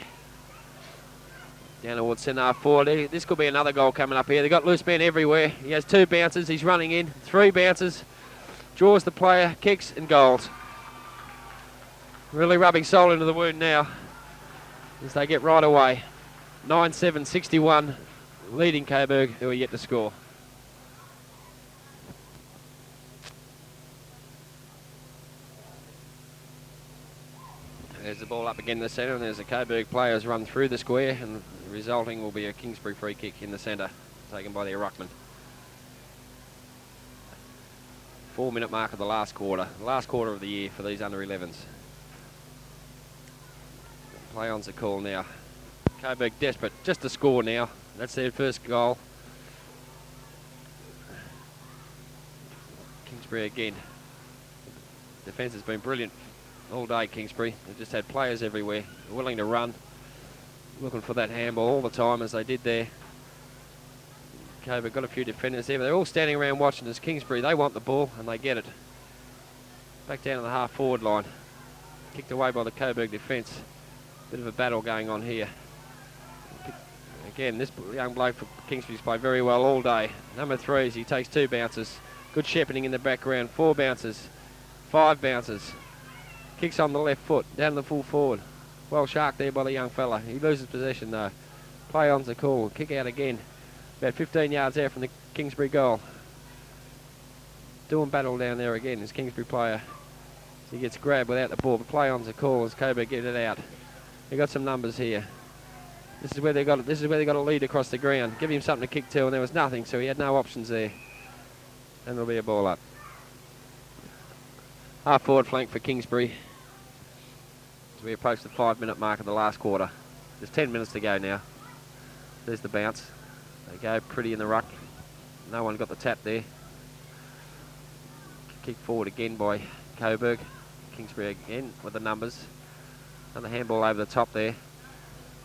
Down towards centre half forward. This could be another goal coming up here. They've got loose men everywhere. He has 2 bounces. He's running in. 3 bounces. Draws the player. Kicks and goals. Really rubbing salt into the wound now as they get right away. 9-7-61 leading Coburg, who are yet to score. There's the ball up again in the centre, and there's the Coburg players run through the square, and the resulting will be a Kingsbury free kick in the centre, taken by their ruckman. 4-minute mark of the last quarter of the year for these under-11s. Play-on's a call now. Coburg desperate just to score now. That's their first goal. Kingsbury again. Defence has been brilliant all day, Kingsbury. They've just had players everywhere, willing to run, looking for that handball all the time as they did there. Coburg got a few defenders there, but they're all standing around watching as Kingsbury. They want the ball and they get it. Back down to the half-forward line. Kicked away by the Coburg defence. Bit of a battle going on here. Again, this young bloke for Kingsbury's played very well all day. Number 3 is he takes 2 bounces. Good shepherding in the background. 4 bounces. 5 bounces. Kicks on the left foot, down the full forward. Well sharked there by the young fella. He loses possession though. Play on's the call. Kick out again. About 15 yards out from the Kingsbury goal. Doing battle down there again. This Kingsbury player. So he gets grabbed without the ball. But play on's the call as Coburg get it out. They got some numbers here. This is where they got it. This is where they got a lead across the ground. Give him something to kick to, and there was nothing, so he had no options there. And there'll be a ball up. Half forward flank for Kingsbury as we approach the 5-minute mark of the last quarter. There's 10 minutes to go now. There's the bounce. They go pretty in the ruck. No one got the tap there. Kick forward again by Coburg. Kingsbury again with the numbers. And the handball over the top there.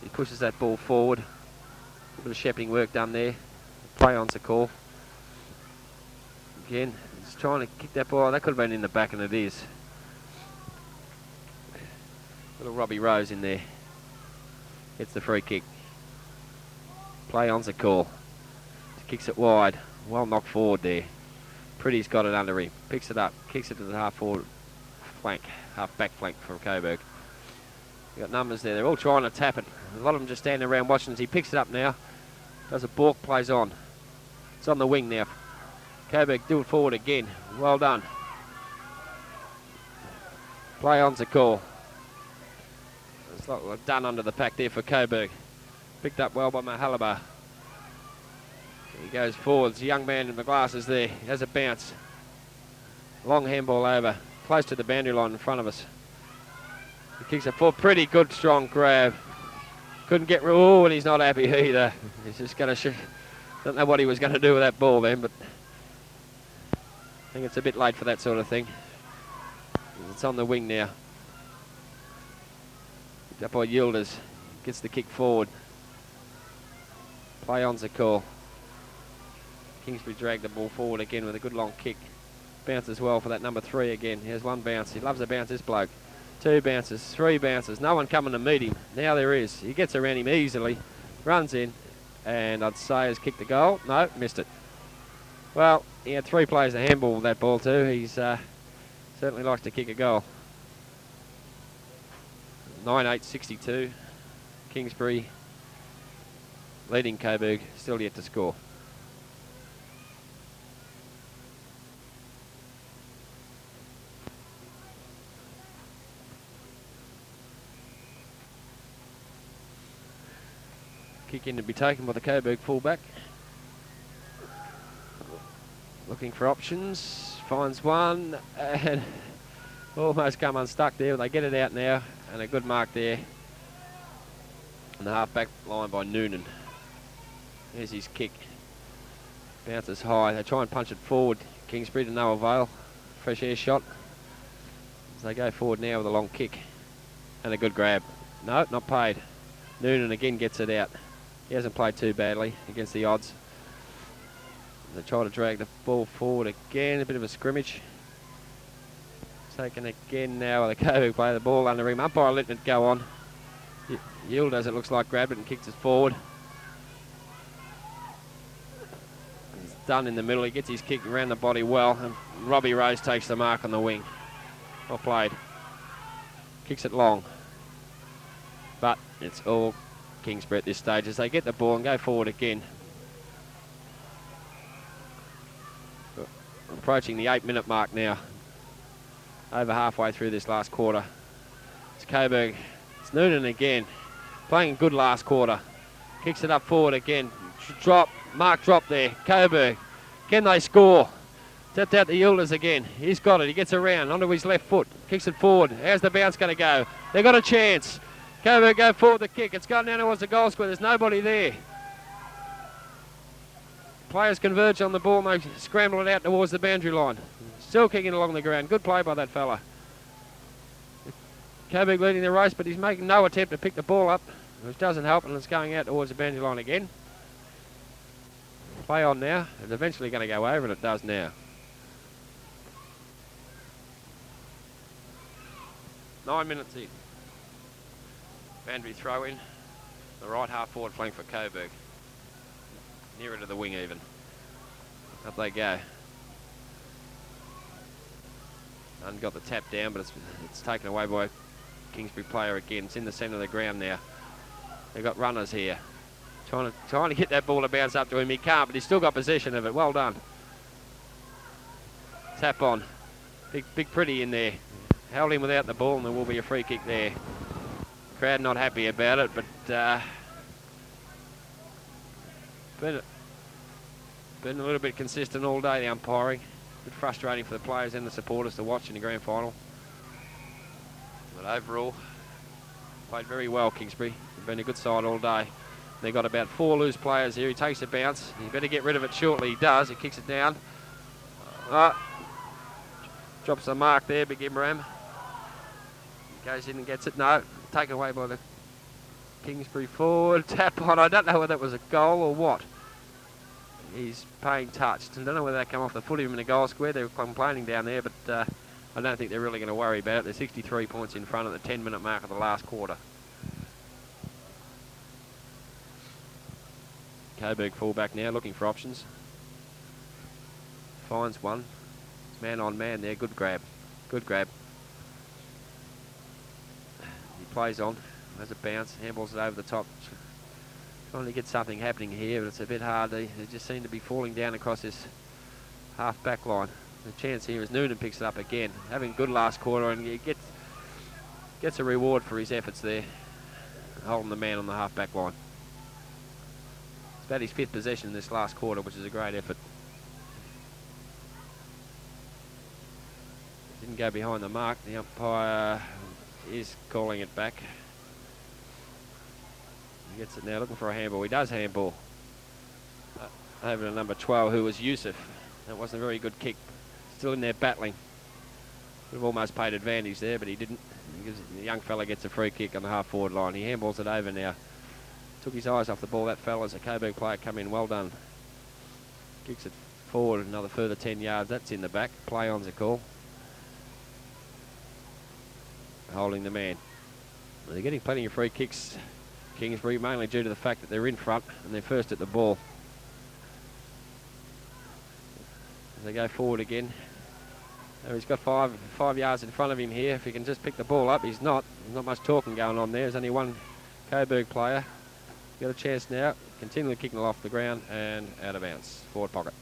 He pushes that ball forward. A bit of shepherding work done there. Play on's a call. Again, he's trying to kick that ball. That could have been in the back, and it is. Little Robbie Rose in there. Gets the free kick. Play on's a call. Kicks it wide. Well knocked forward there. Pretty's got it under him. Picks it up. Kicks it to the half-forward flank. Half-back flank from Coburg. You got numbers there. They're all trying to tap it. A lot of them just standing around watching as he picks it up now. Does a balk, plays on. It's on the wing now. Coburg do it forward again. Well done. Play on's a call. It's like done under the pack there for Coburg. Picked up well by Mahalabar. He goes forwards. The young man in the glasses there. He has a bounce. Long handball over. Close to the boundary line in front of us. He kicks it forward. Pretty good, strong grab. Couldn't get... Oh, and he's not happy either. He's just going to... Don't know what he was going to do with that ball then, but... I think it's a bit late for that sort of thing. It's on the wing now. Picked up by Yildiz. Gets the kick forward. Play on's a call. Kingsbury dragged the ball forward again with a good long kick. Bounce as well for that number 3 again. Here's one bounce. He loves a bounce, this bloke. 2 bounces, 3 bounces. No one coming to meet him. Now there is. He gets around him easily. Runs in. And I'd say has kicked the goal. No, missed it. Well, he had 3 players to handball with that ball too. He's certainly likes to kick a goal. 9-8-62. Kingsbury leading Coburg. Still yet to score. Kick in to be taken by the Coburg fullback. Looking for options. Finds one and almost come unstuck there. But they get it out now and a good mark there. And the half-back line by Noonan. There's his kick. Bounces high. They try and punch it forward. Kingsbury to no avail. Fresh air shot. As they go forward now with a long kick. And a good grab. No, not paid. Noonan again gets it out. He hasn't played too badly against the odds. They try to drag the ball forward again. A bit of a scrimmage. Taken again now. The Coburg play the ball under him. Umpire letting it go on. Yildiz, it looks like, grabbed it and kicked it forward. He's done in the middle. He gets his kick around the body well. And Robbie Rose takes the mark on the wing. Well played. Kicks it long. But it's all Kingsbury at this stage as they get the ball and go forward again. Approaching the 8-minute mark now. Over halfway through this last quarter. It's Coburg. It's Noonan again. Playing a good last quarter. Kicks it up forward again. Drop. Mark drop there. Coburg. Can they score? Tapped out to Yildiz again. He's got it. He gets around onto his left foot. Kicks it forward. How's the bounce going to go? They've got a chance. Coburg go forward the kick. It's gone down towards the goal square. There's nobody there. Players converge on the ball and they scramble it out towards the boundary line. Still kicking along the ground. Good play by that fella. Coburg leading the race, but he's making no attempt to pick the ball up, which doesn't help, and it's going out towards the boundary line again. Play on now. It's eventually going to go over, and it does now. Nine minutes in. Boundary throw in. The right half forward flank for Coburg. Nearer to the wing even. Up they go. And got the tap down, but it's taken away by a Kingsbury player again. It's in the centre of the ground now. They've got runners here. Trying to get that ball to bounce up to him. He can't, but he's still got possession of it. Well done. Tap on. Big pretty in there. Held him without the ball, and there will be a free kick there. Crowd not happy about it, but been a little bit consistent all day, the umpiring. A bit frustrating for the players and the supporters to watch in the grand final. But overall, played very well, Kingsbury. They've been a good side all day. They've got about 4 loose players here. He takes a bounce. He better get rid of it shortly. He does. He kicks it down. Drops the mark there, Big Imram. Goes in and gets it. No, taken away by the Kingsbury forward. Tap on. I don't know whether that was a goal or what. He's paying touch. I don't know whether that came off the foot of him in the goal square. They were complaining down there, but I don't think they're really going to worry about it. They're 63 points in front at the 10-minute mark of the last quarter. Coburg fullback now, looking for options. Finds one. It's man on man there. Good grab. Good grab. He plays on. Has a bounce. Handballs it over the top. Trying to get something happening here, but it's a bit hard. They just seem to be falling down across this half-back line. The chance here is Noonan picks it up again. Having a good last quarter, and he gets a reward for his efforts there. Holding the man on the half-back line. It's about his 5th possession in this last quarter, which is a great effort. Didn't go behind the mark. The umpire is calling it back. He gets it now, looking for a handball. He does handball. Over to number 12, who was Yusuf. That wasn't a very good kick. Still in there battling. Would have almost paid advantage there, but he didn't. The young fella gets a free kick on the half-forward line. He handballs it over now. Took his eyes off the ball. That fella's a Coburg player come in. Well done. Kicks it forward another further 10 yards. That's in the back. Play on's a call. Holding the man. They're getting plenty of free kicks, Kingsbury, mainly due to the fact that they're in front and they're first at the ball. As they go forward again. So he's got five yards in front of him here. If he can just pick the ball up, he's not. There's not much talking going on there. There's only one Coburg player. Got a chance now. Continually kicking it off the ground and out of bounds. Forward pocket.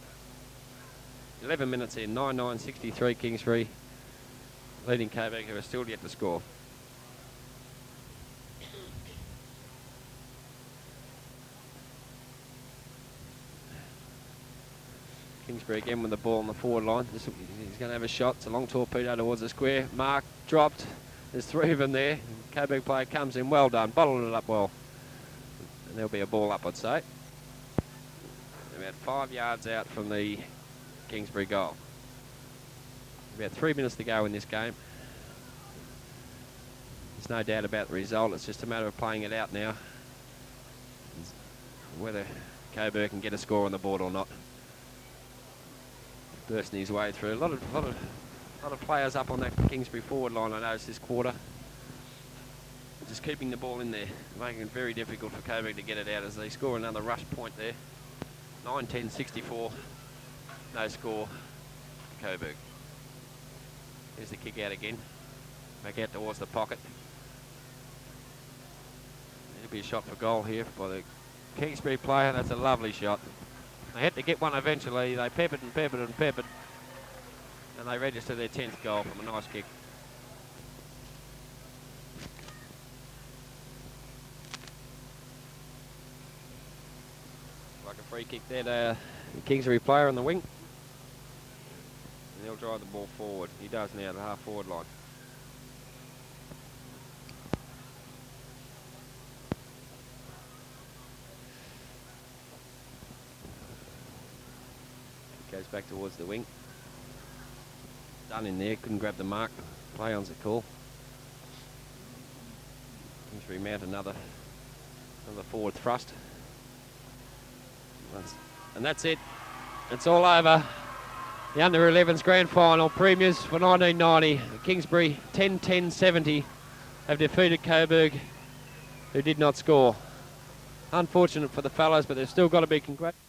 11 minutes in. 9-9-63 Kingsbury. Leading Coburg, who are still yet to score. Kingsbury again with the ball on the forward line. He's going to have a shot. It's a long torpedo towards the square. Mark dropped. There's three of them there. Coburg player comes in. Well done. Bottled it up well. And there'll be a ball up, I'd say. About 5 yards out from the Kingsbury goal. About 3 minutes to go in this game. There's no doubt about the result. It's just a matter of playing it out now. Whether Coburg can get a score on the board or not. Bursting his way through. A lot of players up on that Kingsbury forward line, I noticed this quarter. Just keeping the ball in there, making it very difficult for Coburg to get it out as they score another rush point there. 9-10-64. No score for Coburg. Here's the kick out again. Back out towards the pocket. There'll be a shot for goal here by the Kingsbury player. That's a lovely shot. They had to get one eventually. They peppered and peppered and peppered. And they register their 10th goal from a nice kick. Like a free kick there to the Kingsbury player on the wing. And he'll drive the ball forward. He does now, the half-forward line. Goes back towards the wing. Done in there, couldn't grab the mark. Play on's a call. Kingsbury mount another forward thrust. And that's it. It's all over. The under-11s grand final premiers for 1990. Kingsbury 10-10-70 have defeated Coburg, who did not score. Unfortunate for the fellas, but they've still got to be congratulated.